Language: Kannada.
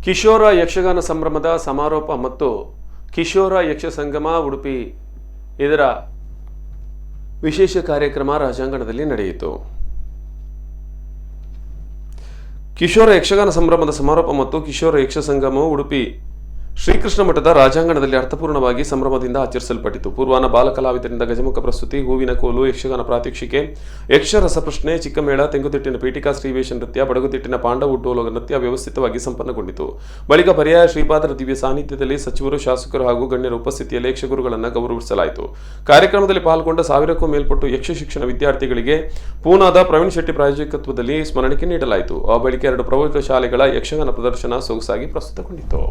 ಕಿಶೋರ ಯಕ್ಷಗಾನ ಸಂಭ್ರಮದ ಸಮಾರೋಪ ಮತ್ತು ಕಿಶೋರ ಯಕ್ಷ ಸಂಗಮ ಉಡುಪಿ ಇದರ ವಿಶೇಷ ಕಾರ್ಯಕ್ರಮ ರಾಜಾಂಗಣದಲ್ಲಿ ನಡೆಯಿತು. ಕಿಶೋರ ಯಕ್ಷಗಾನ ಸಂಭ್ರಮದ ಸಮಾರೋಪ ಮತ್ತು ಕಿಶೋರ ಯಕ್ಷ ಸಂಗಮವು ಉಡುಪಿ ಶ್ರೀಕೃಷ್ಣ ಮಠದ ರಾಜಾಂಗಣದಲ್ಲಿ ಅರ್ಥಪೂರ್ಣವಾಗಿ ಸಂಭ್ರಮದಿಂದ ಆಚರಿಸಲ್ಪಟ್ಟಿತು. ಪೂರ್ವಾನ ಬಾಲಕಲಾವಿದರಿಂದ ಗಜಮುಖ ಪ್ರಸ್ತುತಿ, ಹೂವಿನ ಕೋಲು, ಯಕ್ಷಗಾನ ಪ್ರಾತ್ಯಕ್ಷಿಕೆ, ಯಕ್ಷ ರಸಪ್ರಶ್ನೆ, ಚಿಕ್ಕಮೇಳ, ತೆಂಗುತಿಟ್ಟಿನ ಪೀಠಿಕಾ, ಶ್ರೀವೇಷ ನೃತ್ಯ, ಬಡಗುತಿಟ್ಟಿನ ಪಾಂಡವ ಉಡ್ಡೋಲಗ ನೃತ್ಯ ವ್ಯವಸ್ಥಿತವಾಗಿ ಸಂಪನ್ನಗೊಂಡಿತು. ಬಳಿಕ ಪರ್ಯಾಯ ಶ್ರೀಪಾದರ ದಿವ್ಯ ಸಾನ್ನಿಧ್ಯದಲ್ಲಿ ಸಚಿವರು, ಶಾಸಕರು ಹಾಗೂ ಗಣ್ಯರ ಉಪಸ್ಥಿತಿಯಲ್ಲಿ ಯಕ್ಷಗುರುಗಳನ್ನು ಗೌರವಿಸಲಾಯಿತು. ಕಾರ್ಯಕ್ರಮದಲ್ಲಿ ಪಾಲ್ಗೊಂಡ 1000ಕ್ಕೂ ಮೇಲ್ಪಟ್ಟು ಯಕ್ಷ ಶಿಕ್ಷಣ ವಿದ್ಯಾರ್ಥಿಗಳಿಗೆ ಪೂನಾದ ಪ್ರವೀಣ್ ಶೆಟ್ಟಿ ಪ್ರಾಯೋಜಕತ್ವದಲ್ಲಿ ಸ್ಮರಣಿಕೆ ನೀಡಲಾಯಿತು. ಆ ಬಳಿಕ 2 ಪ್ರೌಢ ಶಾಲೆಗಳ ಯಕ್ಷಗಾನ ಪ್ರದರ್ಶನ ಸೊಗಸಾಗಿ ಪ್ರಸ್ತುತಗೊಂಡಿತು.